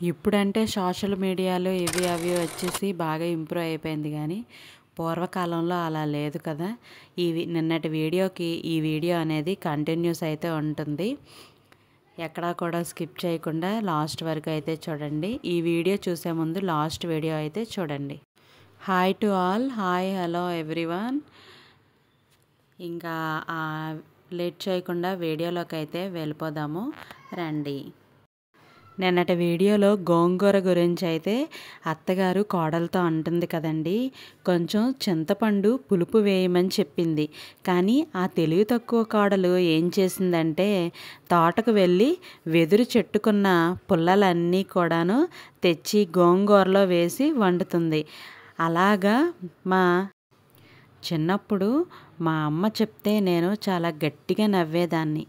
ఇప్పుడంటే సోషల్ మీడియాలో ఇవి అవి వచ్చేసి బాగా ఇంప్రూవ్ అయిపోయింది కానీ పూర్వకాలంలో అలా లేదు కదా. నిన్నటి వీడియోకి ఈ వీడియో అనేది కంటిన్యూస్ అయితే ఉంటుంది. ఎక్కడా కూడా స్కిప్ చేయకుండా లాస్ట్ వరకు అయితే చూడండి. ఈ వీడియో చూసే ముందు లాస్ట్ వీడియో అయితే చూడండి. Hi to all, hi, hello everyone. ఇంకా లేట్ చేయకుండా వీడియోలోకి అయితే వెళ్ళిపోదాము రండి. నిన్నటి వీడియోలో గోంగూర గురించి అయితే అత్తగారు కోడలతో అంటుంది కదండి, కొంచెం చింతపండు పులుపు వేయమని చెప్పింది. కానీ ఆ తెలివి తక్కువ కోడలు ఏం చేసిందంటే తోటకు వెళ్ళి వెదురు చెట్టుకున్న పుల్లలన్నీ కూడాను తెచ్చి గోంగూరలో వేసి వండుతుంది. అలాగా చిన్నప్పుడు మా అమ్మ చెప్తే నేను చాలా గట్టిగా నవ్వేదాన్ని.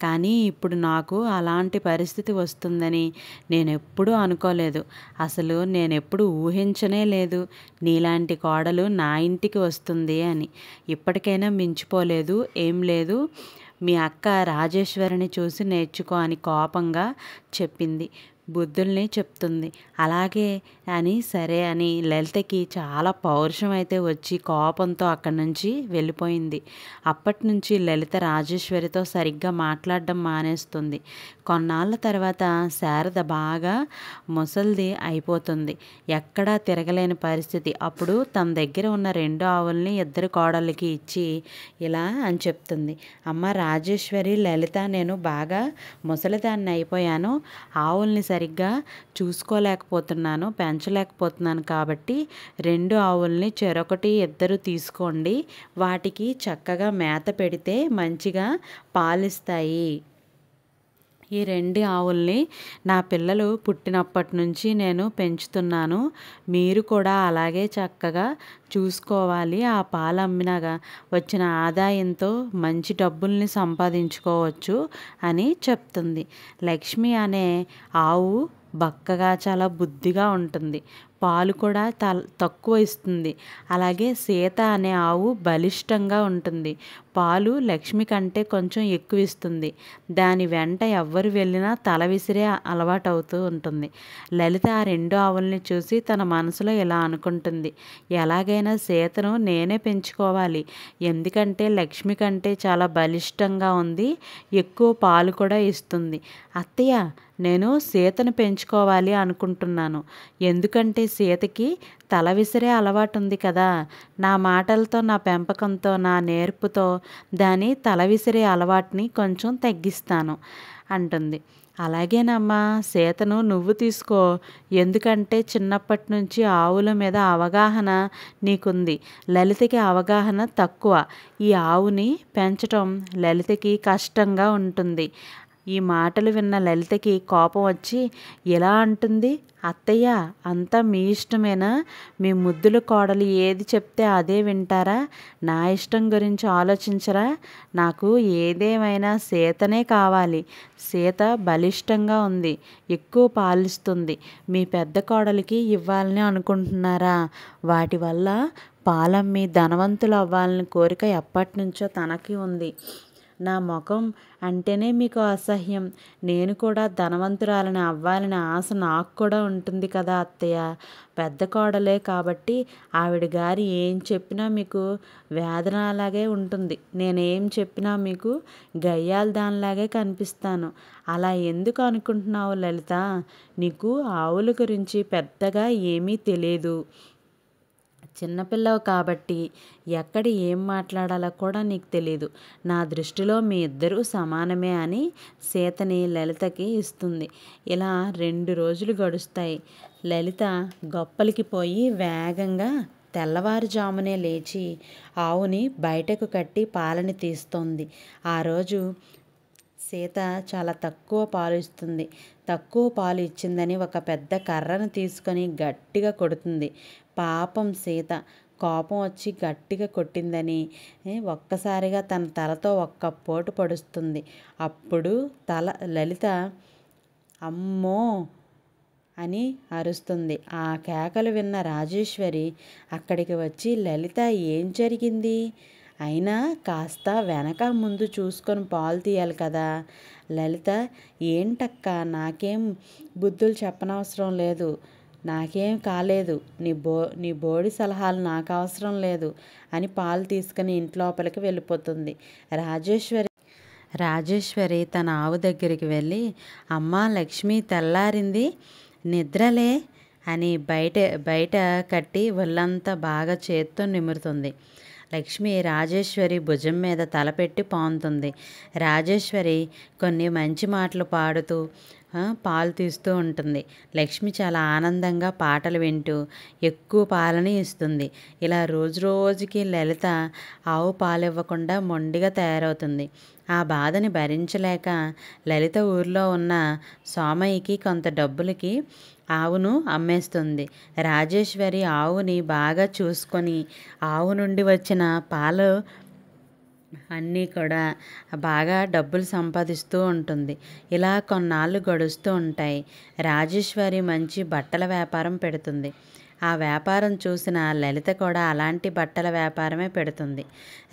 కానీ ఇప్పుడు నాకు అలాంటి పరిస్థితి వస్తుందని నేను ఎప్పుడూ అనుకోలేదు. అసలు నేను ఎప్పుడు ఊహించనే లేదు నీలాంటి కోడలు నా ఇంటికి వస్తుంది అని. ఇప్పటికైనా మించిపోలేదు, ఏం లేదు. మీ అక్క రాజేశ్వరిని చూసి నేర్చుకో అని కోపంగా చెప్పింది. బుద్ధుల్ని చెప్తుంది. అలాగే అని సరే అని లలితకి చాలా పౌరుషం అయితే వచ్చి కోపంతో అక్కడి నుంచి వెళ్ళిపోయింది. అప్పటి నుంచి లలిత రాజేశ్వరితో సరిగ్గా మాట్లాడడం మానేస్తుంది. కొన్నాళ్ళ తర్వాత శారద బాగా ముసల్ది అయిపోతుంది. ఎక్కడా తిరగలేని పరిస్థితి. అప్పుడు తన దగ్గర ఉన్న 2 ఆవుల్ని ఇద్దరు కోడళ్ళకి ఇచ్చి ఇలా అని చెప్తుంది. అమ్మ రాజేశ్వరి, లలిత, నేను బాగా ముసలిదాన్ని అయిపోయాను. ఆవుల్ని సరిగ్గా చూసుకోలేకపోతున్నాను, పెంచలేకపోతున్నాను. కాబట్టి 2 ఆవుల్ని చెరొకటి ఇద్దరు తీసుకోండి. వాటికి చక్కగా మేత పెడితే మంచిగా పాలిస్తాయి. ఈ 2 ఆవుల్ని నా పిల్లలు పుట్టినప్పటి నుంచి నేను పెంచుతున్నాను. మీరు కూడా అలాగే చక్కగా చూసుకోవాలి. ఆ పాలు అమ్మినగా వచ్చిన ఆదాయంతో మంచి డబ్బుల్ని సంపాదించుకోవచ్చు అని చెప్తుంది. లక్ష్మి అనే ఆవు బక్కగా చాలా బుద్ధిగా ఉంటుంది. పాలు కూడా తక్కువ ఇస్తుంది. అలాగే సీత అనే ఆవు బలిష్టంగా ఉంటుంది. పాలు లక్ష్మి కంటే కొంచెం ఎక్కువ ఇస్తుంది. దాని వెంట ఎవ్వరు వెళ్ళినా తల విసిరే అలవాటు అవుతూ ఉంటుంది. లలిత ఆ 2 ఆవుల్ని చూసి తన మనసులో ఇలా అనుకుంటుంది, ఎలాగైనా సీతను నేనే పెంచుకోవాలి. ఎందుకంటే లక్ష్మి కంటే చాలా బలిష్టంగా ఉంది, ఎక్కువ పాలు కూడా ఇస్తుంది. అత్తయ్య, నేను సీతను పెంచుకోవాలి అనుకుంటున్నాను. ఎందుకంటే సీతకి తల విసిరే అలవాటు ఉంది కదా. నా మాటలతో, నా పెంపకంతో, నా నేర్పుతో దాని తల విసిరే అలవాటుని కొంచెం తగ్గిస్తాను అంటుంది. అలాగేనమ్మా, సీతను నువ్వు తీసుకో. ఎందుకంటే చిన్నప్పటి నుంచి ఆవుల మీద అవగాహన నీకుంది. లలితకి అవగాహన తక్కువ. ఈ ఆవుని పెంచటం లలితకి కష్టంగా ఉంటుంది. ఈ మాటలు విన్న లలితకి కోపం వచ్చి ఎలా అంటుంది, అత్తయ్య, అంతా మీ ఇష్టమేనా? మీ ముద్దుల కోడలు ఏది చెప్తే అదే వింటారా? నా ఇష్టం గురించి ఆలోచించరా? నాకు ఏదేమైనా సీతనే కావాలి. సీత బలిష్టంగా ఉంది, ఎక్కువ పాలిస్తుంది. మీ పెద్ద కోడలికి ఇవ్వాలని అనుకుంటున్నారా? వాటి వల్ల పాలమ్మి ధనవంతులు అవ్వాలని కోరిక ఎప్పటి నుంచో తనకి ఉంది. నా ముఖం అంటేనే మీకు అసహ్యం. నేను కూడా ధనవంతురాలని అవ్వాలని ఆశ నాకు కూడా ఉంటుంది కదా అత్తయ్య. పెద్ద కోడలే కాబట్టి ఆవిడ గారు ఏం చెప్పినా మీకు వేదనలాగే ఉంటుంది. నేనేం చెప్పినా మీకు గయ్యాల దానిలాగే కనిపిస్తాను. అలా ఎందుకు అనుకుంటున్నావు లలిత? నీకు ఆవుల గురించి పెద్దగా ఏమీ తెలియదు. చిన్నపిల్లవు కాబట్టి ఎక్కడ ఏం మాట్లాడాలో కూడా నీకు తెలీదు. నా దృష్టిలో మీ ఇద్దరూ సమానమే అని సీతని లలితకి ఇస్తుంది. ఇలా 2 రోజులు గడుస్తాయి. లలిత గొప్పలికి పోయి వేగంగా తెల్లవారుజామునే లేచి ఆవుని బయటకు కట్టి పాలని తీస్తోంది. ఆ రోజు సీత చాలా తక్కువ పాలు ఇస్తుంది. తక్కువ పాలు ఇచ్చిందని ఒక పెద్ద కర్రను తీసుకొని గట్టిగా కొడుతుంది. పాపం సీత కోపం వచ్చి గట్టిగా కొట్టిందని ఒక్కసారిగా తన తలతో ఒక్క పోటు పొడుస్తుంది. అప్పుడు లలిత అమ్మో అని అరుస్తుంది. ఆ కేకలు విన్న రాజేశ్వరి అక్కడికి వచ్చి, లలిత, ఏం జరిగింది అయినా కాస్త వెనక ముందు చూసుకొని పాలు తీయాలి కదా. లలిత, ఏంటక్క, నాకేం బుద్ధులు చెప్పనవసరం లేదు, నాకేం కాలేదు, నీ బోడి సలహాలు నాకు అవసరం లేదు అని పాలు తీసుకుని ఇంట్లోపలికి వెళ్ళిపోతుంది. రాజేశ్వరి తన ఆవు దగ్గరికి వెళ్ళి, అమ్మా లక్ష్మి, తెల్లారింది, నిద్రలే అని బయట కట్టి ఒళ్ళంతా బాగా చేత్తో నిమురుతుంది. లక్ష్మి రాజేశ్వరి భుజం మీద తలపెట్టి పాముతుంది. రాజేశ్వరి కొన్ని మంచి మాటలు పాడుతూ పాలు తీస్తూ ఉంటుంది. లక్ష్మి చాలా ఆనందంగా పాటలు వింటూ ఎక్కువ పాలని ఇస్తుంది. ఇలా రోజు రోజుకి లలిత ఆవు పాలు ఇవ్వకుండా మొండిగా తయారవుతుంది. ఆ బాధని భరించలేక లలిత ఊర్లో ఉన్న సోమయ్యకి కొంత డబ్బులకి ఆవును అమ్మేస్తుంది. రాజేశ్వరి ఆవుని బాగా చూసుకొని ఆవు నుండి వచ్చిన పాలు అన్నీ కూడా బాగా డబ్బులు సంపాదిస్తూ ఉంటుంది. ఇలా కొన్నాళ్ళు గడుస్తూ ఉంటాయి. రాజేశ్వరి మంచి బట్టల వ్యాపారం పెడుతుంది. ఆ వ్యాపారం చూసిన లలిత కూడా అలాంటి బట్టల వ్యాపారమే పెడుతుంది.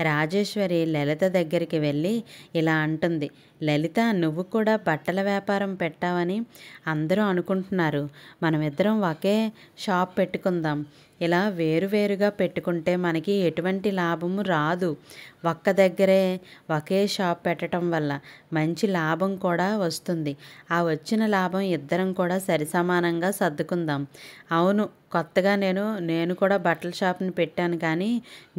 రాజేశ్వరి లలిత దగ్గరికి వెళ్ళి ఇలా అంటుంది, లలిత, నువ్వు కూడా బట్టల వ్యాపారం పెట్టావని అందరూ అనుకుంటున్నారు. మనమిద్దరం ఒకే షాప్ పెట్టుకుందాం. ఇలా వేరువేరుగా పెట్టుకుంటే మనకి ఎటువంటి లాభము రాదు. ఒక్క దగ్గరే ఒకే షాప్ పెట్టడం వల్ల మంచి లాభం కూడా వస్తుంది. ఆ వచ్చిన లాభం ఇద్దరం కూడా సరిసమానంగా సర్దుకుందాం. అవును, కొత్తగా నేను కూడా బట్టల షాప్ని పెట్టాను, కానీ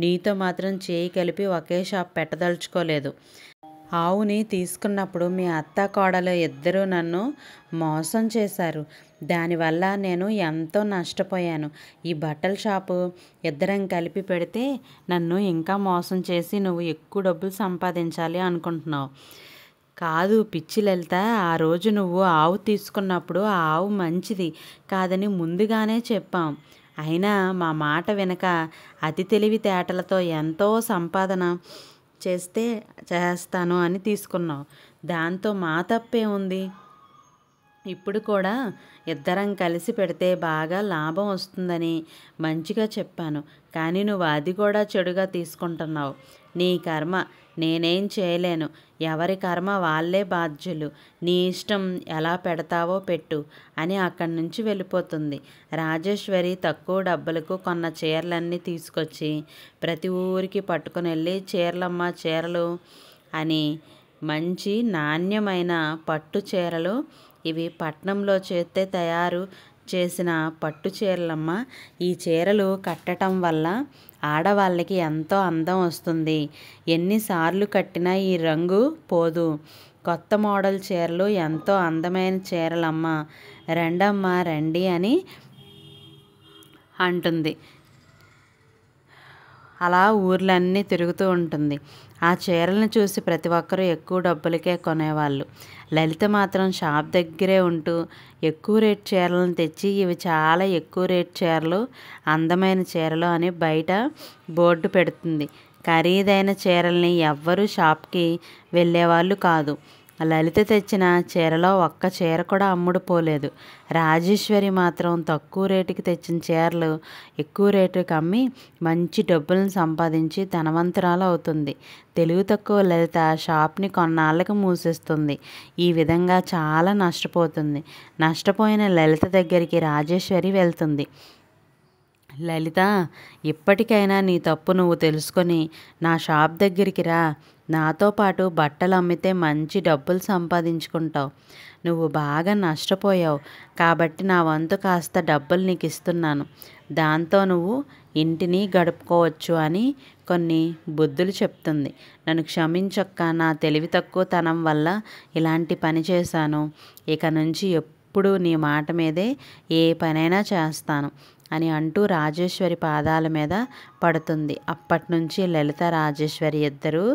నీతో మాత్రం చేయి కలిపి ఒకే షాప్ పెట్టదలుచుకోలేదు. ఆవుని తీసుకున్నప్పుడు మీ అత్త కోడలు ఇద్దరూ నన్ను మోసం చేశారు. దానివల్ల నేను ఎంతో నష్టపోయాను. ఈ బట్టల షాపు ఇద్దరం కలిపి పెడితే నన్ను ఇంకా మోసం చేసి నువ్వు ఎక్కువ డబ్బులు సంపాదించాలి అనుకుంటున్నావు. కాదు పిచ్చి లలిత, ఆ రోజు నువ్వు ఆవు తీసుకున్నప్పుడు ఆ ఆవు మంచిది కాదని ముందుగానే చెప్పాం. అయినా మా మాట వెనక అతి తెలివితేటలతో ఎంతో సంపాదన చేస్తాను అని తీసుకున్నావు. దాంతో మా తప్పే ఉంది. ఇప్పుడు కూడా ఇద్దరం కలిసి పెడితే బాగా లాభం వస్తుందని మంచిగా చెప్పాను, కానీ నువ్వు అది కూడా చెడుగా తీసుకుంటున్నావు. నీ కర్మ, నేనేం చేయలేను. ఎవరి కర్మ వాళ్ళే బాధ్యులు. నీ ఇష్టం, ఎలా పెడతావో పెట్టు అని అక్కడి నుంచి వెళ్ళిపోతుంది. రాజేశ్వరి తక్కువ డబ్బులకు కొన్న చీరలన్నీ తీసుకొచ్చి ప్రతి ఊరికి పట్టుకుని వెళ్ళి, చీరలమ్మ చీరలు అని మంచి నాణ్యమైన పట్టు చీరలు, ఇవి పట్నంలో చేస్తే తయారు చేసిన పట్టు చీరలమ్మ. ఈ చీరలు కట్టడం వల్ల ఆడవాళ్ళకి ఎంతో అందం వస్తుంది. ఎన్నిసార్లు కట్టినా ఈ రంగు పోదు. కొత్త మోడల్ చీరలు ఎంతో అందమైన చీరలమ్మ, రండమ్మ రండి అని అంటుంది. అలా ఊర్లన్నీ తిరుగుతూ ఉంటుంది. ఆ చీరలను చూసి ప్రతి ఒక్కరూ ఎక్కువ డబ్బులకే కొనేవాళ్ళు. లలిత మాత్రం షాప్ దగ్గరే ఉంటూ ఎక్కువ రేట్ చీరలను తెచ్చి, ఇవి చాలా ఎక్కువ రేట్ చీరలు, అందమైన చీరలు అని బయట బోర్డు పెడుతుంది. ఖరీదైన చీరల్ని ఎవ్వరూ షాప్కి వెళ్ళేవాళ్ళు కాదు. లలిత తెచ్చిన చీరలో ఒక్క చీర కూడా అమ్ముడు పోలేదు. రాజేశ్వరి మాత్రం తక్కువ రేటుకి తెచ్చిన చీరలు ఎక్కువ రేటుకి అమ్మి మంచి డబ్బులను సంపాదించి ధనవంతురాలు అవుతుంది. తెలివి తక్కువ లలిత షాప్ని కొన్నాళ్ళకి మూసేస్తుంది. ఈ విధంగా చాలా నష్టపోతుంది. నష్టపోయిన లలిత దగ్గరికి రాజేశ్వరి వెళ్తుంది. లలిత, ఇప్పటికైనా నీ తప్పు నువ్వు తెలుసుకొని నా షాప్ దగ్గరికి రా. నాతో పాటు బట్టలు అమ్మితే మంచి డబ్బులు సంపాదించుకుంటావు. నువ్వు బాగా నష్టపోయావు కాబట్టి నా వంతు కాస్త డబ్బులు నీకు ఇస్తున్నాను. దాంతో నువ్వు ఇంటిని గడుపుకోవచ్చు అని కొన్ని బుద్ధులు చెప్తుంది. నన్ను క్షమించక్క, నా తెలివి తక్కువతనం వల్ల ఇలాంటి పని చేశాను. ఇక నుంచి ఎప్పుడు నీ మాట మీదే ఏ పనైనా చేస్తాను అని అంటూ రాజేశ్వరి పాదాల మీద పడుతుంది. అప్పటి నుంచి లలిత రాజేశ్వరి ఇద్దరూ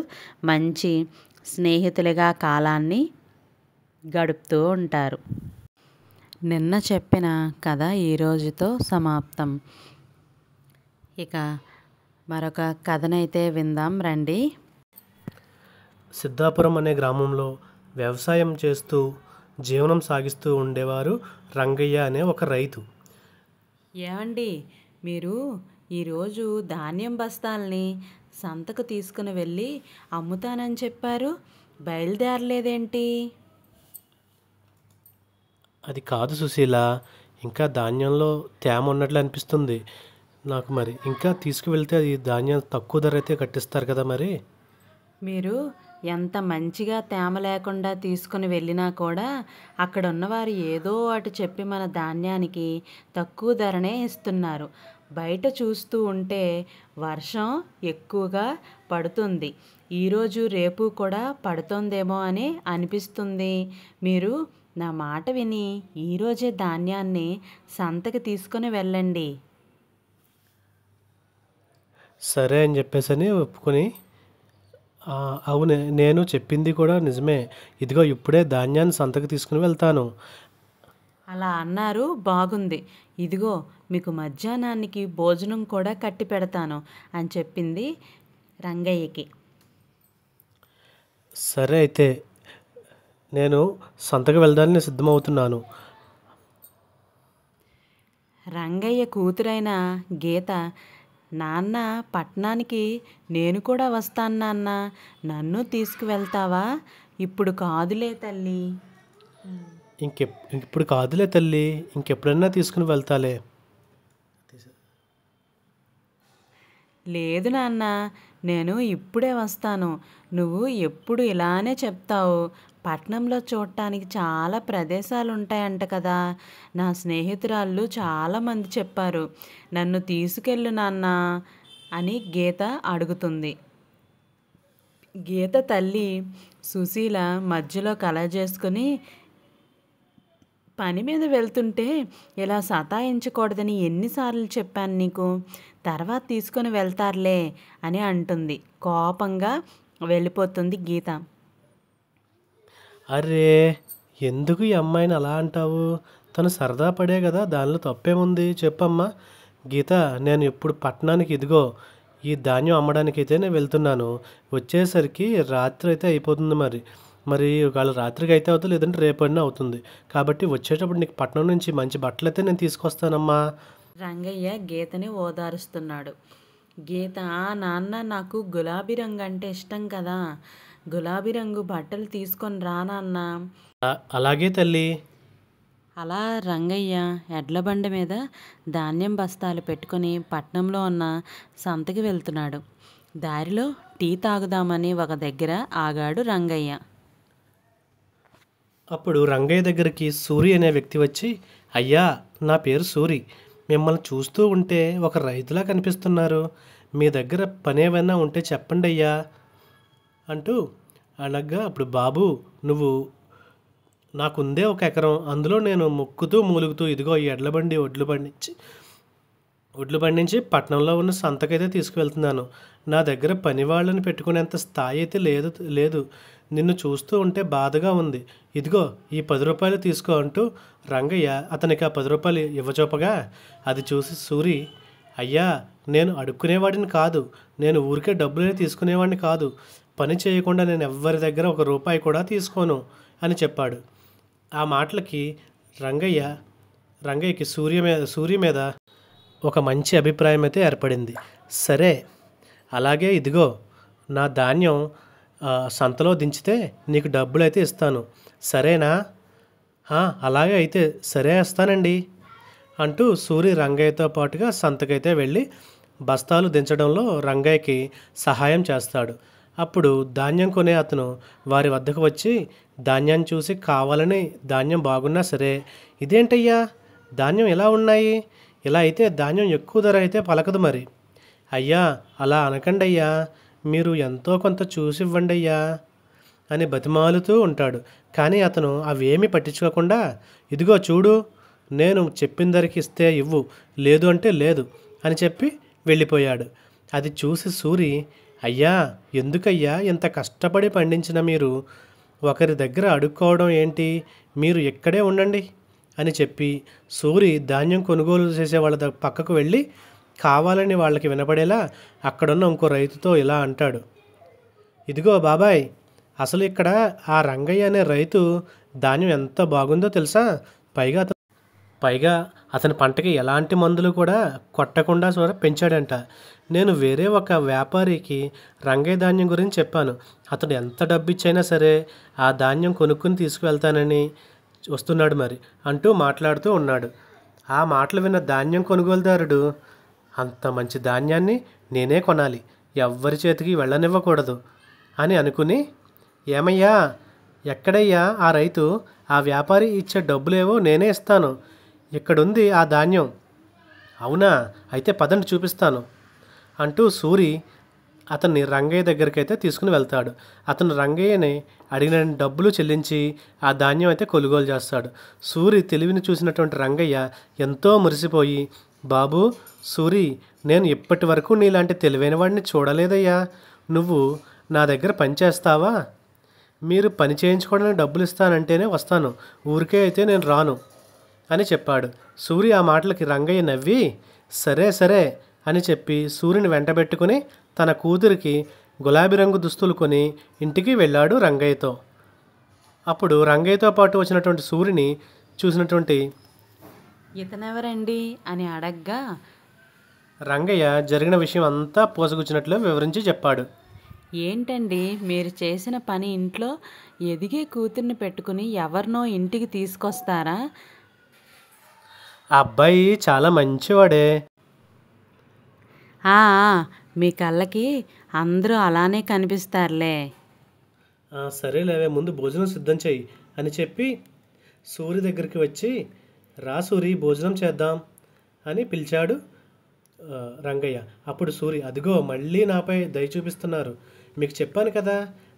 మంచి స్నేహితులుగా కాలాన్ని గడుపుతూ ఉంటారు. నిన్న చెప్పిన కథ ఈరోజుతో సమాప్తం. ఇక మరొక కథనైతే విందాం రండి. సిద్ధాపురం అనే గ్రామంలో వ్యవసాయం చేస్తూ జీవనం సాగిస్తూ ఉండేవారు రంగయ్య అనే ఒక రైతు. ఏమండి, మీరు ఈరోజు ధాన్యం బస్తాల్ని సంతకు తీసుకుని వెళ్ళి అమ్ముతానని చెప్పారు, బయలుదేరలేదేంటి? అది కాదు సుశీల, ఇంకా ధాన్యంలో తేమ ఉన్నట్లు అనిపిస్తుంది నాకు. మరి ఇంకా తీసుకువెళ్తే అది ధాన్యం తక్కువ ధర అయితే కట్టిస్తారు కదా మరి. మీరు ఎంత మంచిగా తేమ లేకుండా తీసుకుని వెళ్ళినా కూడా అక్కడ ఉన్నవారు ఏదో అటు చెప్పి మన ధాన్యానికి తక్కువ ధరనే ఇస్తున్నారు. బయట చూస్తూ ఉంటే వర్షం ఎక్కువగా పడుతుంది, ఈరోజు రేపు కూడా పడుతుందేమో అని అనిపిస్తుంది. మీరు నా మాట విని ఈరోజే ధాన్యాన్ని సంతకి తీసుకొని వెళ్ళండి. సరే అని చెప్పేసని ఒప్పుకొని, అవునే, నేను చెప్పింది కూడా నిజమే, ఇదిగో ఇప్పుడే ధాన్యాన్ని సంతకు తీసుకుని వెళ్తాను. అలా అన్నారు, బాగుంది. ఇదిగో మీకు మధ్యాహ్నానికి భోజనం కూడా కట్టి పెడతాను అని చెప్పింది రంగయ్యకి. సరే అయితే నేను సంతకు వెళ్ళడానికి సిద్ధమవుతున్నాను. రంగయ్య కూతురైన గీత, నాన్న పట్టణానికి నేను కూడా వస్తాను నాన్న, నన్ను తీసుకువెళ్తావా? ఇప్పుడు కాదులే తల్లి. ఇప్పుడు కాదులే తల్లి, ఇంకెప్పుడైనా తీసుకుని వెళ్తాలే. లేదు నాన్న, నేను ఇప్పుడే వస్తాను. నువ్వు ఎప్పుడు ఇలానే చెప్తావు. పట్నంలో చూడటానికి చాలా ప్రదేశాలు ఉంటాయంట కదా, నా స్నేహితురాళ్ళు చాలామంది చెప్పారు. నన్ను తీసుకెళ్ళు నాన్న అని గీత అడుగుతుంది. గీత తల్లి సుశీల మధ్యలో కలజేసుకుని, పని మీద వెళ్తుంటే ఇలా సతాయించకూడదని ఎన్నిసార్లు చెప్పాను నీకు, తర్వాత తీసుకొని వెళ్తారులే అని అంటుంది. కోపంగా వెళ్ళిపోతుంది గీత. అరే, ఎందుకు ఈ అమ్మాయిని అలా అంటావు? తను సరదా పడే కదా, దానిలో తప్పేముంది చెప్పమ్మా. గీత, నేను ఇప్పుడు పట్టణానికి ఇదిగో ఈ ధాన్యం అమ్మడానికి అయితే నేను వెళ్తున్నాను. వచ్చేసరికి రాత్రి అయితే అయిపోతుంది. మరి ఒకవేళ రాత్రికి అయితే అవుతుంది, లేదంటే రేపైనా అవుతుంది. కాబట్టి వచ్చేటప్పుడు నీకు పట్నం నుంచి మంచి బట్టలు అయితే నేను తీసుకొస్తానమ్మా. రంగయ్య గీతని ఓదారుస్తున్నాడు. గీత, నాన్న నాకు గులాబీ రంగు అంటే ఇష్టం కదా, గులాబీ రంగు బట్టలు తీసుకొని రా నాన్న. అలాగే తల్లి. అలా రంగయ్య ఎడ్ల బండి మీద ధాన్యం బస్తాలు పెట్టుకొని పట్నంలో ఉన్న సంతకి వెళ్తున్నాడు. దారిలో టీ తాగుదామని ఒక దగ్గర ఆగాడు రంగయ్య. అప్పుడు రంగయ్య దగ్గరికి సూరి అనే వ్యక్తి వచ్చి, అయ్యా, నా పేరు సూరి, మిమ్మల్ని చూస్తూ ఉంటే ఒక రైతులా కనిపిస్తున్నారు, మీ దగ్గర పని ఏమైనా ఉంటే చెప్పండి అయ్యా అంటూ అనగా, అప్పుడు బాబు, నువ్వు నాకుందే 1 ఎకరం, అందులో నేను మొక్కుతూ మూలుగుతూ ఇదిగో ఈ ఒడ్లు పండించి పట్టణంలో ఉన్న సంతకైతే తీసుకువెళ్తున్నాను. నా దగ్గర పని వాళ్ళని పెట్టుకునేంత స్థాయి అయితే లేదు. నిన్ను చూస్తూ ఉంటే బాధగా ఉంది. ఇదిగో ఈ 10 రూపాయలు తీసుకో అంటూ రంగయ్య అతనికి ఆ 10 రూపాయలు ఇవ్వచూపగా, అది చూసి సూరి, అయ్యా, నేను అడుక్కునేవాడిని కాదు, నేను ఊరికే డబ్బులే తీసుకునేవాడిని కాదు, పని చేయకుండా నేను ఎవ్వరి దగ్గర 1 రూపాయి కూడా తీసుకోను అని చెప్పాడు. ఆ మాటలకి రంగయ్యకి సూరి మీద ఒక మంచి అభిప్రాయం అయితే ఏర్పడింది. సరే, అలాగే ఇదిగో నా ధాన్యం సంతలో దించితే నీకు డబ్బులు అయితే ఇస్తాను, సరేనా? అలాగే అయితే సరే, ఇస్తానండి అంటూ సూరి రంగయ్యతో పాటుగా సంతకైతే వెళ్ళి బస్తాలు దించడంలో రంగయ్యకి సహాయం చేస్తాడు. అప్పుడు ధాన్యం కొనే అతను వారి వద్దకు వచ్చి ధాన్యాన్ని చూసి, కావాలని ధాన్యం బాగున్నా సరే, ఇదేంటయ్యా ధాన్యం ఎలా ఉన్నాయి, ఇలా అయితే ధాన్యం ఎక్కువ ధర అయితే పలకదు మరి. అయ్యా, అలా అనకండి అయ్యా, మీరు ఎంతో కొంత చూసి ఇవ్వండి అయ్యా అని బతిమాలుతూ ఉంటాడు. కానీ అతను అవేమీ పట్టించుకోకుండా, ఇదిగో చూడు, నేను చెప్పిన ధరకి ఇస్తే ఇవ్వు, లేదు అంటే లేదు అని చెప్పి వెళ్ళిపోయాడు. అది చూసి సూరి, అయ్యా, ఎందుకయ్యా ఇంత కష్టపడి పండించిన మీరు ఒకరి దగ్గర అడుక్కోవడం ఏంటి, మీరు ఇక్కడే ఉండండి అని చెప్పి సూరి ధాన్యం కొనుగోలు చేసే వాళ్ళ పక్కకు వెళ్ళి కావాలని వాళ్ళకి వినపడేలా అక్కడున్న ఇంకో రైతుతో ఇలా అంటాడు, ఇదిగో బాబాయ్, అసలు ఇక్కడ ఆ రంగయ్య అనే రైతు ధాన్యం ఎంత బాగుందో తెలుసా, పైగా అతని పంటకి ఎలాంటి మందులు కూడా కొట్టకుండా పెంచాడంట. నేను వేరే ఒక వ్యాపారికి రంగయ్య ధాన్యం గురించి చెప్పాను. అతడు ఎంత డబ్బిచ్చైనా సరే ఆ ధాన్యం కొనుక్కుని తీసుకువెళ్తానని వస్తున్నాడు మరి అంటూ మాట్లాడుతూ ఉన్నాడు. ఆ మాటలు విన్న ధాన్యం కొనుగోలుదారుడు, అంత మంచి ధాన్యాన్ని నేనే కొనాలి, ఎవ్వరి చేతికి వెళ్ళనివ్వకూడదు అని అనుకుని, ఏమయ్యా, ఎక్కడయ్యా ఆ రైతు? ఆ వ్యాపారి ఇచ్చే డబ్బులేవో నేనే ఇస్తాను. ఇక్కడుంది ఆ ధాన్యం. అవునా, అయితే పదండి చూపిస్తాను అంటూ సూరి అతన్ని రంగయ్య దగ్గరికి అయితే తీసుకుని వెళ్తాడు. అతను రంగయ్యని అడిగిన డబ్బులు చెల్లించి ఆ ధాన్యం అయితే కొనుగోలు చేస్తాడు. సూరి తెలివిని చూసినటువంటి రంగయ్య ఎంతో మురిసిపోయి, బాబు సూరి, నేను ఇప్పటి వరకు నీలాంటి తెలివైన వాడిని చూడలేదయ్యా. నువ్వు నా దగ్గర పని చేస్తావా? మీరు పని చేయించుకోవడానికి డబ్బులు ఇస్తానంటేనే వస్తాను, ఊరికే అయితే నేను రాను అని చెప్పాడు. సూరి ఆ మాటలకి రంగయ్య నవ్వి, సరే సరే అని చెప్పి సూరిని వెంటబెట్టుకుని తన కూతురికి గులాబీ రంగు దుస్తులు కొని ఇంటికి వెళ్ళాడు రంగయ్యతో. అప్పుడు రంగయ్యతో పాటు వచ్చినటువంటి సూరిని చూసినటువంటి ఇతనెవరండి అని అడగ్గా రంగయ్య జరిగిన విషయం అంతా పోసగుచ్చినట్లు వివరించి చెప్పాడు. ఏంటండి మీరు చేసిన పని? ఇంట్లో ఎదిగే కూతుర్ని పెట్టుకుని ఎవరినో ఇంటికి తీసుకొస్తారా? ఆ అబ్బాయి చాలా మంచివాడే. ఆ, మీ కళ్ళకి అందరూ అలానే కనిపిస్తారులే. సరేలేవే, ముందు భోజనం సిద్ధం చెయ్యి అని చెప్పి సూరి దగ్గరికి వచ్చి, రా సూరి, భోజనం చేద్దాం అని పిలిచాడు రంగయ్య. అప్పుడు సూరి, అదిగో మళ్ళీ నాపై దయ చూపిస్తున్నారు. మీకు చెప్పాను కదా,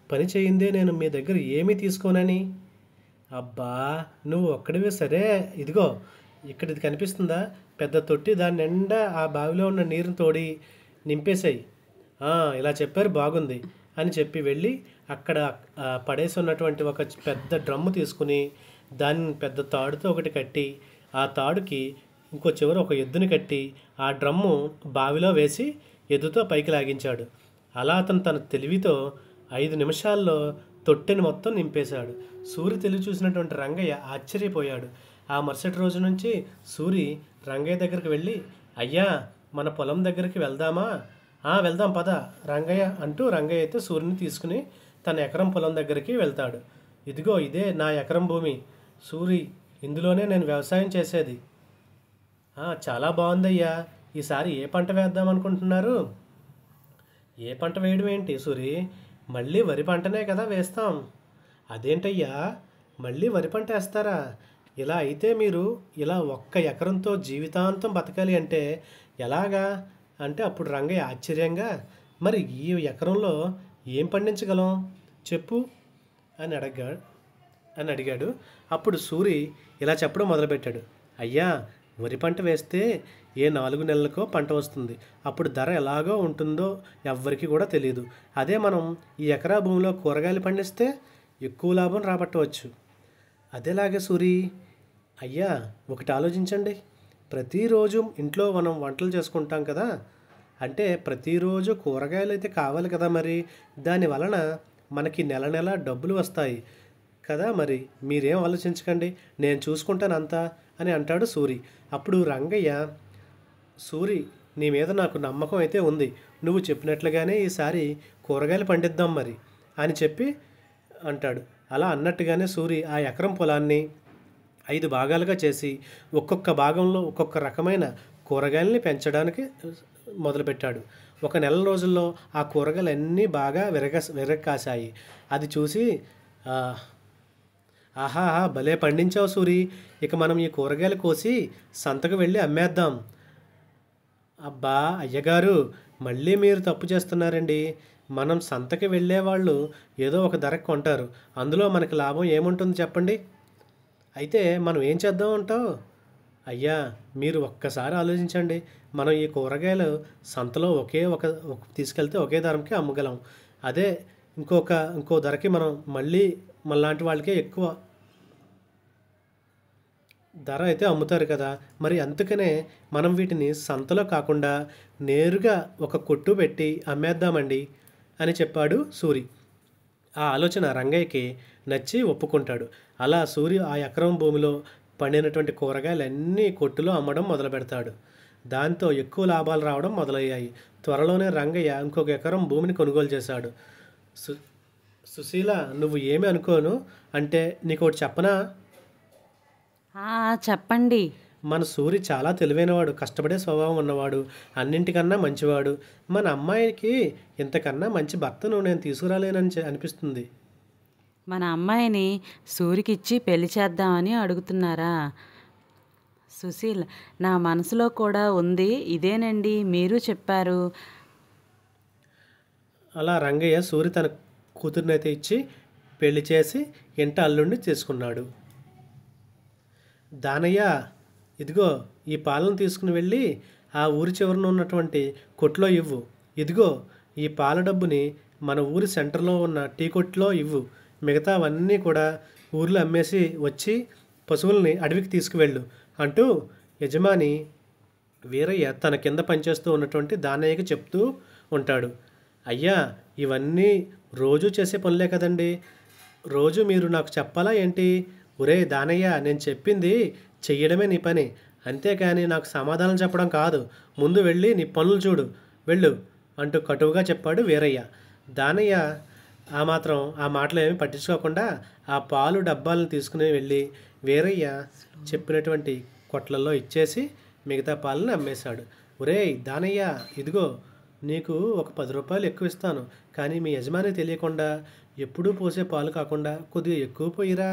పని చేయిందే నేను మీ దగ్గర ఏమీ తీసుకోనని. అబ్బా, నువ్వు ఒక్కడివే సరే, ఇదిగో ఇక్కడ ఇది కనిపిస్తుందా పెద్ద తొట్టి, దాని నిండా ఆ బావిలో ఉన్న నీరుని తోడి నింపేశాయి. ఇలా చెప్పారు, బాగుంది అని చెప్పి వెళ్ళి అక్కడ పడేసి ఉన్నటువంటి ఒక పెద్ద డ్రమ్ము తీసుకుని దాన్ని పెద్ద తాడుతో ఒకటి కట్టి ఆ తాడుకి ఇంకో చివర ఒక ఎద్దుని కట్టి ఆ డ్రమ్ము బావిలో వేసి ఎద్దుతో పైకి లాగించాడు. అలా అతను తన తెలివితో 5 నిమిషాల్లో తొట్టెని మొత్తం నింపేశాడు. సూరి తెలివి చూసినటువంటి రంగయ్య ఆశ్చర్యపోయాడు. ఆ మరుసటి రోజు నుంచి సూరి రంగయ్య దగ్గరికి వెళ్ళి, అయ్యా, మన పొలం దగ్గరికి వెళ్దామా? వెళ్దాం పద రంగయ్య అంటూ రంగయ్య అయితే సూరిని తీసుకుని తన ఎకరం పొలం దగ్గరికి వెళ్తాడు. ఇదిగో ఇదే నా ఎకరం భూమి సూరి, ఇందులోనే నేను వ్యవసాయం చేసేది. చాలా బాగుందయ్యా, ఈసారి ఏ పంట వేద్దాం అనుకుంటున్నారు? ఏ పంట వేయడం ఏంటి సూరి, మళ్ళీ వరి పంటనే కదా వేస్తాం. అదేంటయ్యా, మళ్ళీ వరి పంట వేస్తారా? ఇలా అయితే మీరు ఇలా ఒక్క ఎకరంతో జీవితాంతం బతకాలి అంటే ఎలాగా అంటే అప్పుడు రంగయ్య ఆశ్చర్యంగా, మరి ఈ ఎకరంలో ఏం పండించగలం చెప్పు అని అడిగాడు. అప్పుడు సూరి ఇలా చెప్పడం మొదలుపెట్టాడు. అయ్యా, వరి పంట వేస్తే ఏ 4 నెలలకో పంట వస్తుంది. అప్పుడు ధర ఎలాగో ఉంటుందో ఎవ్వరికి కూడా తెలియదు. అదే మనం ఈ ఎకరా భూమిలో కూరగాయలు పండిస్తే ఎక్కువ లాభం రాబట్టవచ్చు. అదేలాగే సూరి, అయ్యా ఒకటి ఆలోచించండి, ప్రతిరోజు ఇంట్లో మనం వంటలు చేసుకుంటాం కదా, అంటే ప్రతిరోజు కూరగాయలు అయితే కావాలి కదా, మరి దాని వలన మనకి నెల నెల డబ్బులు వస్తాయి కదా, మరి మీరేం ఆలోచించకండి, నేను చూసుకుంటాను అంతా అని అంటాడు సూరి. అప్పుడు రంగయ్య, సూరి, నీ మీద నాకు నమ్మకం అయితే ఉంది, నువ్వు చెప్పినట్లుగానే ఈసారి కూరగాయలు పండిద్దాం మరి అని చెప్పి అంటాడు. అలా అన్నట్టుగానే సూరి ఆ ఎకరం పొలాన్ని 5 భాగాలుగా చేసి ఒక్కొక్క భాగంలో ఒక్కొక్క రకమైన కూరగాయలని పెంచడానికి మొదలుపెట్టాడు. ఒక నెల రోజుల్లో ఆ కూరగాయలు అన్నీ బాగా విరగకాశాయి. అది చూసి ఆహాహా, భలే పండించావు సూరి, ఇక మనం ఈ కూరగాయలు కోసి సంతకు వెళ్ళి అమ్మేద్దాం. అబ్బా అయ్యగారు, మళ్ళీ మీరు తప్పు చేస్తున్నారండి. మనం సంతకి వెళ్ళేవాళ్ళు ఏదో ఒక ధరకు కొంటారు, అందులో మనకి లాభం ఏముంటుంది చెప్పండి. అయితే మనం ఏం చేద్దాం అంటావు? అయ్యా, మీరు ఒక్కసారి ఆలోచించండి, మనం ఈ కూరగాయలు సంతలో తీసుకెళ్తే ఒకే ధరకి అమ్మగలం. అదే ఇంకో ధరకి మనం మళ్ళీ మనలాంటి వాళ్ళకే ఎక్కువ ధర అయితే అమ్ముతారు కదా, మరి అందుకనే మనం వీటిని సంతలో కాకుండా నేరుగా ఒక కొట్టు పెట్టి అమ్మేద్దామండి అని చెప్పాడు సూరి. ఆ ఆలోచన రంగయ్యకి నచ్చి ఒప్పుకుంటాడు. అలా సూరి ఆ ఎకరం భూమిలో పండినటువంటి కూరగాయలన్నీ కొట్టులో అమ్మడం మొదలు పెడతాడు. దాంతో ఎక్కువ లాభాలు రావడం మొదలయ్యాయి. త్వరలోనే రంగయ్య ఇంకొక ఎకరం భూమిని కొనుగోలు చేశాడు. సు సుశీల, నువ్వు ఏమి అనుకోను అంటే నీకోటి చెప్పనా? చెప్పండి. మన సూరి చాలా తెలివైనవాడు, కష్టపడే స్వభావం ఉన్నవాడు, అన్నింటికన్నా మంచివాడు. మన అమ్మాయికి ఇంతకన్నా మంచి భర్తను నేను తీసుకురాలేనని అనిపిస్తుంది. మన అమ్మాయిని సూరికిచ్చి పెళ్లి చేద్దామని అడుగుతున్నారా? సుశీల్, నా మనసులో కూడా ఉంది ఇదేనండి, మీరు చెప్పారు. అలా రంగయ్య సూరి తన కూతుర్నైతే ఇచ్చి పెళ్లి చేసి ఇంట అల్లుడిని చేసుకున్నాడు. దానయ్య, ఇదిగో ఈ పాలను తీసుకుని వెళ్ళి ఆ ఊరి చివరన ఉన్నటువంటి కొట్లో ఇవ్వు. ఇదిగో ఈ పాల డబ్బుని మన ఊరి సెంటర్లో ఉన్న టీ కొట్లో ఇవ్వు. మిగతావన్నీ కూడా ఊర్లో అమ్మేసి వచ్చి పశువుల్ని అడవికి తీసుకువెళ్ళు అంటూ యజమాని వీరయ్య తన కింద పనిచేస్తూ ఉన్నటువంటి దానయ్యకి చెప్తూ ఉంటాడు. అయ్యా, ఇవన్నీ రోజు చేసే పనులే కదండి, రోజు మీరు నాకు చెప్పాలా ఏంటి? ఒరే దానయ్య, నేను చెప్పింది చెయ్యడమే నీ పని, అంతేకాని నాకు సమాధానం చెప్పడం కాదు. ముందు వెళ్ళి నీ పనులు చూడు, వెళ్ళు అంటూ కటువుగా చెప్పాడు వీరయ్య. దానయ్య ఆ మాటలు ఏమీ పట్టించుకోకుండా ఆ పాలు డబ్బాలను తీసుకుని వెళ్ళి వీరయ్య చెప్పినటువంటి కొట్లలో ఇచ్చేసి మిగతా పాలను అమ్మేశాడు. ఒరేయ్ దానయ్య, ఇదిగో నీకు ఒక 10 రూపాయలు ఎక్కువ ఇస్తాను, కానీ మీ యజమాని తెలియకుండా ఎప్పుడూ పోసే పాలు కాకుండా కొద్దిగా ఎక్కువ పోయిరా.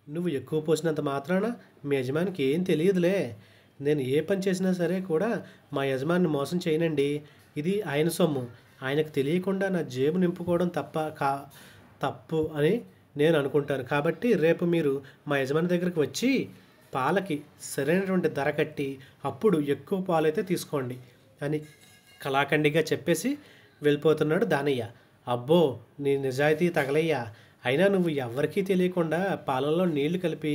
నువ్వు ఎక్కువ పోసినంత మాత్రాన మీ యజమానికి ఏం తెలియదులే. నేను ఏ పని చేసినా సరే కూడా మా యజమానిని మోసం చేయనండి. ఇది ఆయన సొమ్ము, ఆయనకు తెలియకుండా నా జేబు నింపుకోవడం తప్పు అని నేను అనుకుంటాను. కాబట్టి రేపు మీరు మా యజమాని దగ్గరికి వచ్చి పాలకి సరైనటువంటి ధర కట్టి అప్పుడు ఎక్కువ పాలైతే తీసుకోండి అని కళాఖండిగా చెప్పేసి వెళ్ళిపోతున్నాడు దానయ్య. అబ్బో, నీ నిజాయితీ తగలయ్యా, అయినా నువ్వు ఎవరికీ తెలియకుండా పాలల్లో నీళ్లు కలిపి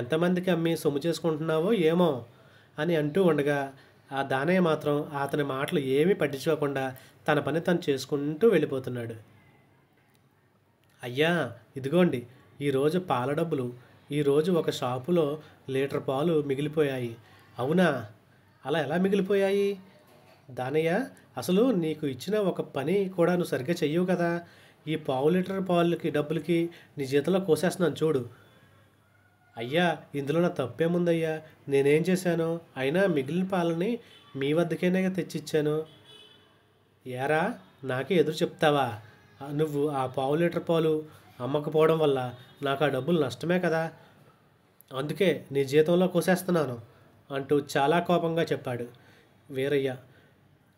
ఎంతమందికి అమ్మి సొమ్ము చేసుకుంటున్నావో ఏమో అని అంటూ ఉండగా ఆ దానయ్య మాత్రం అతని మాటలు ఏమీ పట్టించుకోకుండా తన పని తను చేసుకుంటూ వెళ్ళిపోతున్నాడు. అయ్యా, ఇదిగోండి ఈరోజు పాల డబ్బులు. ఈరోజు ఒక షాపులో లీటర్ పాలు మిగిలిపోయాయి. అవునా? అలా ఎలా మిగిలిపోయాయి? దానయ్య, అసలు నీకు ఇచ్చిన ఒక పని కూడా నువ్వు సరిగ్గా చెయ్యవు కదా. ఈ పావు లీటర్ పాలకి డబ్బులకి నీ జీతంలో కోసేస్తున్నాను చూడు. అయ్యా, ఇందులో నా తప్పేముందయ్యా, నేనేం చేశాను? అయినా మిగిలిన పాలని మీ వద్దకేనే తెచ్చిచ్చాను. ఏరా, నాకే ఎదురు చెప్తావా? నువ్వు ఆ పావు లీటర్ పాలు అమ్మకపోవడం వల్ల నాకు ఆ డబ్బులు నష్టమే కదా, అందుకే నీ జీతంలో కోసేస్తున్నాను అంటూ చాలా కోపంగా చెప్పాడు వీరయ్య.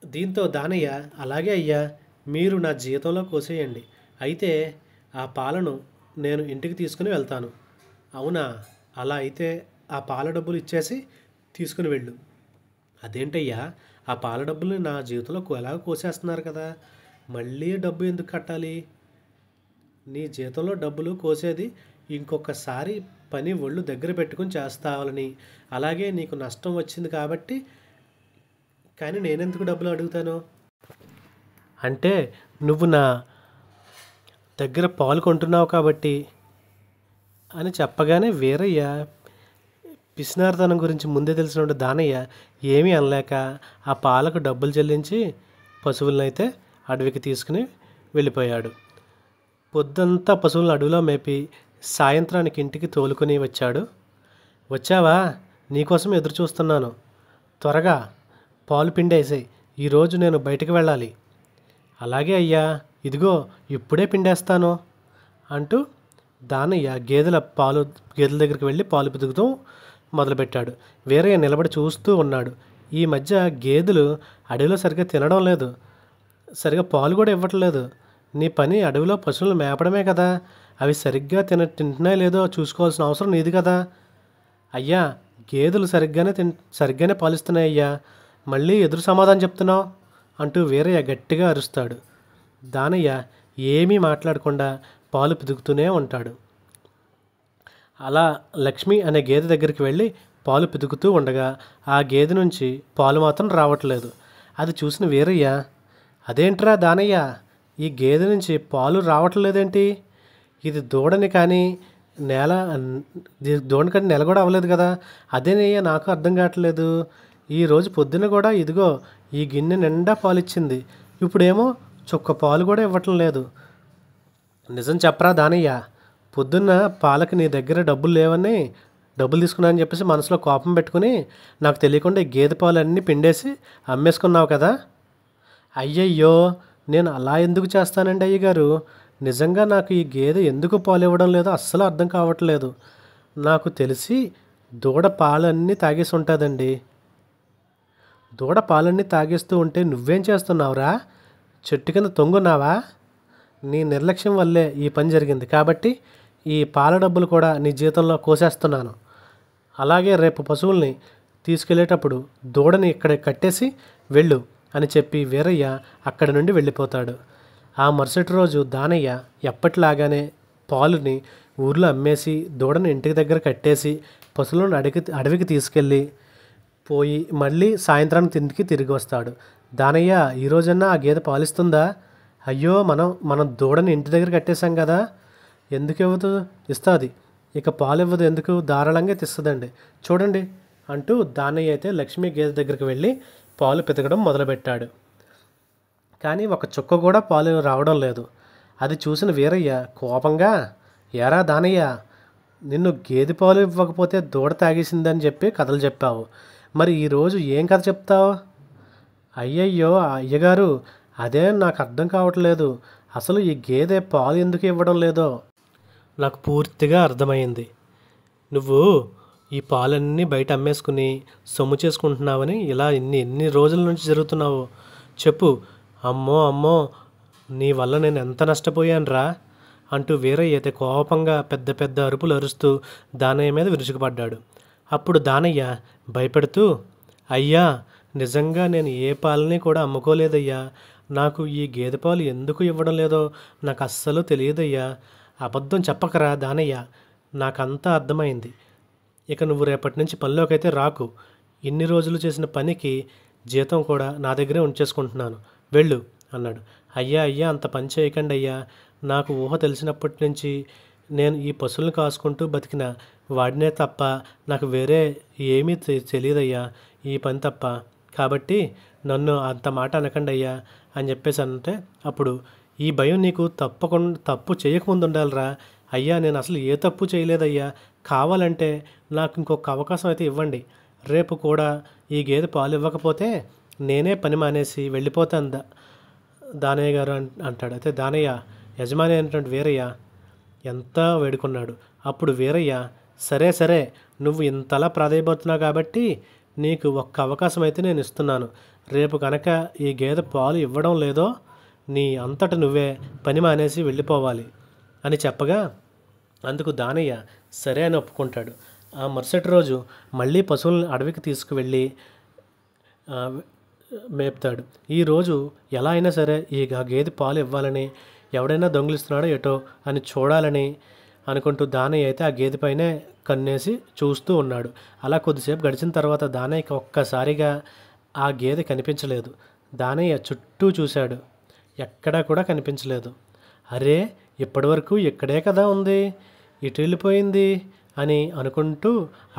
దీంతో దానయ్య, అలాగే అయ్యా, మీరు నా జీతంలో కోసేయండి, అయితే ఆ పాలను నేను ఇంటికి తీసుకుని వెళ్తాను. అవునా? అలా అయితే ఆ పాల డబ్బులు ఇచ్చేసి తీసుకుని వెళ్ళు. అదేంటయ్యా, ఆ పాల డబ్బులు నా జీతంలో ఎలాగో కోసేస్తున్నారు కదా, మళ్ళీ డబ్బు ఎందుకు కట్టాలి? నీ జీతంలో డబ్బులు కోసేది ఇంకొకసారి పని ఒళ్ళు దగ్గర పెట్టుకుని చేస్తావాలని, అలాగే నీకు నష్టం వచ్చింది కాబట్టి. కానీ నేనెందుకు డబ్బులు అడుగుతాను? అంటే నువ్వు నా దగ్గర పాలు కొంటున్నావు కాబట్టి అని చెప్పగానే వీరయ్య పిసినారితనం గురించి ముందే తెలిసినటువంటి దానయ్య ఏమీ అనలేక ఆ పాలకు డబ్బులు చెల్లించి పశువులనైతే అడవికి తీసుకుని వెళ్ళిపోయాడు. పొద్దంతా పశువులను అడవిలో మేపి సాయంత్రానికి ఇంటికి తోలుకొని వచ్చాడు. వచ్చావా? నీకోసం ఎదురు చూస్తున్నాను, త్వరగా పాలు పిండేసాయి, ఈరోజు నేను బయటికి వెళ్ళాలి. అలాగే అయ్యా, ఇదిగో ఇప్పుడే పిండేస్తాను అంటూ దానయ్య గేదెల దగ్గరికి వెళ్ళి పాలు పితుకుతూ మొదలుపెట్టాడు. వీరయ్య నిలబడి చూస్తూ ఉన్నాడు. ఈ మధ్య గేదెలు అడవిలో సరిగ్గా తినడం లేదు, సరిగ్గా పాలు కూడా ఇవ్వట్లేదు. నీ పని అడవిలో పశువులు మేపడమే కదా, అవి సరిగ్గా తింటున్నాయో లేదో చూసుకోవాల్సిన అవసరం నీది కదా. అయ్యా, గేదెలు సరిగ్గానే పాలిస్తున్నాయి అయ్యా, మళ్ళీ ఎదురు సమాధానం చెప్తున్నావు అంటూ వీరయ్య గట్టిగా అరుస్తాడు. దానయ్య ఏమీ మాట్లాడకుండా పాలు పితుకుతూనే ఉంటాడు. అలా లక్ష్మి అనే గేదె దగ్గరికి వెళ్ళి పాలు పితుకుతూ ఉండగా ఆ గేదె నుంచి పాలు మాత్రం రావట్లేదు. అది చూసిన వీరయ్య, అదేంట్రా దానయ్య, ఈ గేదె నుంచి పాలు రావట్లేదేంటి? ఇది దూడని కానీ దూడని కానీ నెల కూడా అవ్వలేదు కదా, అదేనయ్య నాకు అర్థం కావట్లేదు. ఈరోజు పొద్దున కూడా ఇదిగో ఈ గిన్నె నిండా పాలిచ్చింది, ఇప్పుడేమో చుక్క పాలు కూడా ఇవ్వటం లేదు. నిజం చెప్పరా దానయ్య, పొద్దున్న పాలకి నీ దగ్గర డబ్బులు లేవని డబ్బులు తీసుకున్నా అని చెప్పేసి మనసులో కోపం పెట్టుకుని నాకు తెలియకుండా ఈ గేదె పాలన్నీ పిండేసి అమ్మేసుకున్నావు కదా. అయ్యయ్యో, నేను అలా ఎందుకు చేస్తానండి అయ్యగారు? నిజంగా నాకు ఈ గేదె ఎందుకు పాలు ఇవ్వడం లేదో అస్సలు అర్థం కావట్లేదు. నాకు తెలిసి దూడ పాలన్నీ తాగేసి ఉంటుందండి. దూడ పాలన్నీ తాగేస్తూ ఉంటే నువ్వేం చేస్తున్నావురా? చెట్టు కింద తొంగున్నావా? నీ నిర్లక్ష్యం వల్లే ఈ పని జరిగింది కాబట్టి ఈ పాల డబ్బులు కూడా నీ జీతంలో కోసేస్తున్నాను. అలాగే రేపు పశువుల్ని తీసుకెళ్ళేటప్పుడు దూడని ఇక్కడ కట్టేసి వెళ్ళు అని చెప్పి వీరయ్య అక్కడి నుండి వెళ్ళిపోతాడు. ఆ మరుసటి రోజు దానయ్య ఎప్పటిలాగానే పాలుని ఊర్లో అమ్మేసి దూడని ఇంటికి దగ్గర కట్టేసి పశువులను అడవికి తీసుకెళ్ళి పోయి మళ్ళీ సాయంత్రానికి ఇంటికి తిరిగి వస్తాడు. దానయ్య, ఈరోజన్నా ఆ గేదె పాలిస్తుందా? అయ్యో, మనం దూడని ఇంటి దగ్గర కట్టేశాం కదా, ఎందుకు ఇవ్వదు? ఇస్తుంది, ఇక పాలు ఇవ్వదు ఎందుకు? ధారాళంగా తెస్తుందండి చూడండి అంటూ దానయ్య అయితే లక్ష్మీ గేదె దగ్గరికి వెళ్ళి పాలు పితకడం మొదలుపెట్టాడు. కానీ ఒక చుక్క కూడా పాలు రావడం లేదు. అది చూసిన వీరయ్య కోపంగా, ఏరా దానయ్య, నిన్ను గేదె పాలు ఇవ్వకపోతే దూడ తాగేసిందని చెప్పి కథలు చెప్పావు, మరి ఈరోజు ఏం కథ చెప్తావు? అయ్యయ్యో అయ్యగారు, అదే నాకు అర్థం కావట్లేదు. అసలు ఈ గేదె పాలు ఎందుకు ఇవ్వడం లేదో నాకు పూర్తిగా అర్థమైంది. నువ్వు ఈ పాలన్నీ బయట అమ్మేసుకుని సొమ్ము చేసుకుంటున్నావని ఇలా ఎన్ని రోజుల నుంచి జరుగుతున్నావు చెప్పు. అమ్మో అమ్మో, నీ వల్ల నేను ఎంత నష్టపోయానురా అంటూ వీరయ్య అయితే కోపంగా పెద్ద పెద్ద అరుపులు అరుస్తూ దానయ్య మీద విరుచుకుపడ్డాడు. అప్పుడు దానయ్య భయపెడుతూ, అయ్యా, నిజంగా నేను ఏ పాలని కూడా అమ్ముకోలేదయ్యా. నాకు ఈ గేదె పాలు ఎందుకు ఇవ్వడం లేదో నాకు అస్సలు తెలియదయ్యా. అబద్ధం చెప్పకరా దానయ్య, నాకంతా అర్థమైంది. ఇక నువ్వు రేపటి నుంచి పనిలోకైతే రాకు. ఇన్ని రోజులు చేసిన పనికి జీతం కూడా నా దగ్గరే ఉంచేసుకుంటున్నాను, వెళ్ళు అన్నాడు. అయ్యా అయ్యా, అంత పని చేయకండి అయ్యా. నాకు ఊహ తెలిసినప్పటి నుంచి నేను ఈ పశువులను కాసుకుంటూ బతికిన వాడినే తప్ప నాకు వేరే ఏమీ తెలియదయ్యా, ఈ పని తప్ప. కాబట్టి నన్ను అంత మాట అనకండి అయ్యా అని చెప్పేసి అంటే, అప్పుడు ఈ భయం నీకు తప్పు చేయకముందు ఉండాలిరా. అయ్యా, నేను అసలు ఏ తప్పు చేయలేదయ్యా. కావాలంటే నాకు ఇంకొక అవకాశం అయితే ఇవ్వండి. రేపు కూడా ఈ గేదె పాలు ఇవ్వకపోతే నేనే పని మానేసి వెళ్ళిపోతాను దానయ్య గారు అంటాడు. అయితే దానయ్య యజమాని అయినటువంటి వీరయ్య ఎంత వేడుకున్నాడు. అప్పుడు వీరయ్య, సరే సరే, నువ్వు ఇంతలా ప్రాధాయపడుతున్నావు కాబట్టి నీకు ఒక్క అవకాశం అయితే నేను ఇస్తున్నాను. రేపు కనుక ఈ గేదె పాలు ఇవ్వడం లేదో నీ అంతట నువ్వే పని మానేసి వెళ్ళిపోవాలి అని చెప్పగా అందుకు దానయ్య సరే అని ఒప్పుకుంటాడు. ఆ మరుసటి రోజు మళ్ళీ పశువులను అడవికి తీసుకువెళ్ళి మేపుతాడు. ఈరోజు ఎలా అయినా సరే ఈ గేదె పాలు ఇవ్వాలని, ఎవడైనా దొంగిలిస్తున్నాడో ఏటో అని చూడాలని అనుకుంటూ దానయ్య అయితే ఆ గేదె పైనే కన్నేసి చూస్తూ ఉన్నాడు. అలా కొద్దిసేపు గడిచిన తర్వాత దానయ్యకి ఒక్కసారిగా ఆ గేదె కనిపించలేదు. దానయ్య చుట్టూ చూశాడు, ఎక్కడా కూడా కనిపించలేదు. అరే, ఇప్పటివరకు ఇక్కడే కదా ఉంది, ఇటు వెళ్ళిపోయింది అని అనుకుంటూ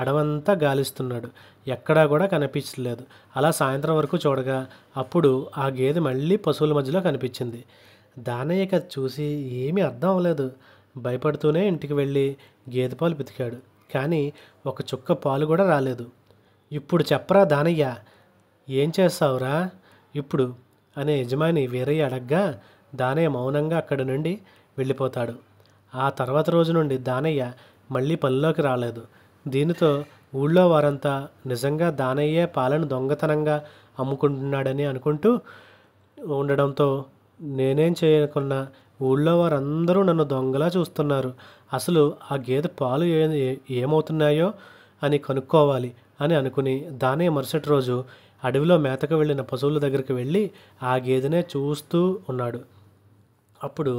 అడవంతా గాలిస్తున్నాడు. ఎక్కడా కూడా కనిపించలేదు. అలా సాయంత్రం వరకు చూడగా అప్పుడు ఆ గేదె మళ్ళీ పశువుల మధ్యలో కనిపించింది. దానయ్యకి అది చూసి ఏమీ అర్థం అవ్వలేదు. భయపడుతూనే ఇంటికి వెళ్ళి గేదె పాలు పితికాడు. కానీ ఒక చుక్క పాలు కూడా రాలేదు. ఇప్పుడు చెప్పరా దానయ్య, ఏం చేస్తావురా ఇప్పుడు అనే యజమాని వీరయ్య అడగ్గా దానయ్య మౌనంగా అక్కడి నుండి వెళ్ళిపోతాడు. ఆ తర్వాత రోజు నుండి దానయ్య మళ్ళీ పనిలోకి రాలేదు. దీనితో ఊళ్ళో వారంతా నిజంగా దానయ్యే పాలను దొంగతనంగా అమ్ముకుంటున్నాడని అనుకుంటూ ఉండడంతో నేనేం చేయకున్నా ఊళ్ళో వారందరూ నన్ను దొంగలా చూస్తున్నారు. అసలు ఆ గేదె పాలు ఏమవుతున్నాయో అని కనుక్కోవాలి అని అనుకుని దానయ్య మరుసటి రోజు అడవిలో మేతకు వెళ్ళిన పశువుల దగ్గరికి వెళ్ళి ఆ గేదెనే చూస్తూ ఉన్నాడు. అప్పుడు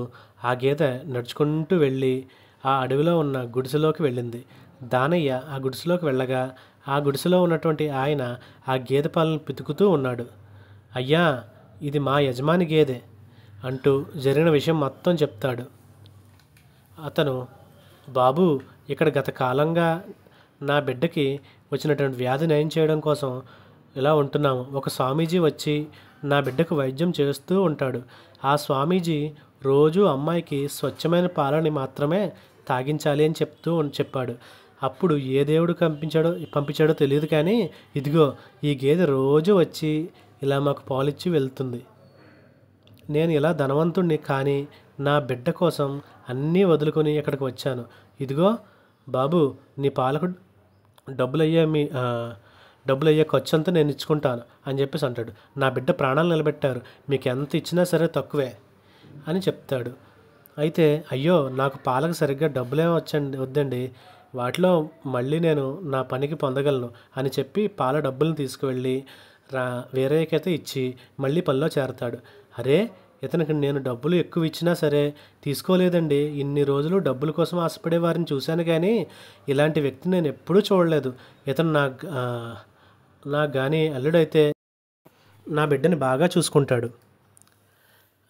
ఆ గేదె నడుచుకుంటూ వెళ్ళి ఆ అడవిలో ఉన్న గుడిసెలోకి వెళ్ళింది. దానయ్య ఆ గుడిసెలోకి వెళ్ళగా ఆ గుడిసెలో ఉన్నటువంటి ఆయన ఆ గేదె పాలను పితుకుతూ ఉన్నాడు. అయ్యా, ఇది మా యజమాని గేదె అంటూ జరిగిన విషయం మొత్తం చెప్తాడు. అతను, బాబు, ఇక్కడ గత కాలంగా నా బిడ్డకి వచ్చినటువంటి వ్యాధి నయం చేయడం కోసం ఇలా ఉంటున్నాము. ఒక స్వామీజీ వచ్చి నా బిడ్డకు వైద్యం చేస్తూ ఉంటాడు. ఆ స్వామీజీ రోజు అమ్మాయికి స్వచ్ఛమైన పాలని మాత్రమే తాగించాలి అని చెప్పాడు. అప్పుడు ఏ దేవుడు పంపించాడో తెలియదు, కానీ ఇదిగో ఈ గేదె రోజు వచ్చి ఇలా మాకు పాలిచ్చి వెళ్తుంది. నేను ఇలా ధనవంతుణ్ణి, కానీ నా బిడ్డ కోసం అన్నీ వదులుకొని ఇక్కడికి వచ్చాను. ఇదిగో బాబు, నీ పాలకు డబ్బులయ్యే ఖర్చు అంతా నేను ఇచ్చుకుంటాను అని చెప్పేసి అంటాడు. నా బిడ్డ ప్రాణాలు నిలబెట్టారు, మీకు ఎంత ఇచ్చినా సరే తక్కువే అని చెప్తాడు. అయితే అయ్యో, నాకు పాలకు సరిగ్గా డబ్బులే వద్దండి, వాటిలో మళ్ళీ నేను నా పనికి పొందగలను అని చెప్పి పాల డబ్బులను తీసుకువెళ్ళి వేరేకైతే ఇచ్చి మళ్ళీ పనిలో చేరతాడు. అరే, ఇతనికి నేను డబ్బులు ఎక్కువ ఇచ్చినా సరే తీసుకోలేదండి. ఇన్ని రోజులు డబ్బుల కోసం ఆశపడే వారిని చూశాను, కానీ ఇలాంటి వ్యక్తిని నేను ఎప్పుడూ చూడలేదు. ఇతను నాకు కానీ అల్లుడైతే నా బిడ్డని బాగా చూసుకుంటాడు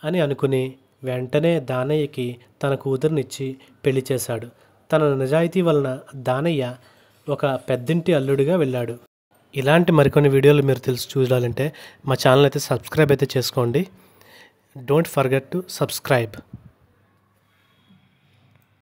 అని అనుకుని వెంటనే దానయ్యకి తన కూతురునిచ్చి పెళ్లి చేశాడు. తన నిజాయితీ వలన దానయ్య ఒక పెద్దింటి అల్లుడిగా వెళ్ళాడు. ఇలాంటి మరికొన్ని వీడియోలు మీరు చూడాలంటే మా ఛానల్ అయితే సబ్స్క్రైబ్ అయితే చేసుకోండి. Don't forget to subscribe.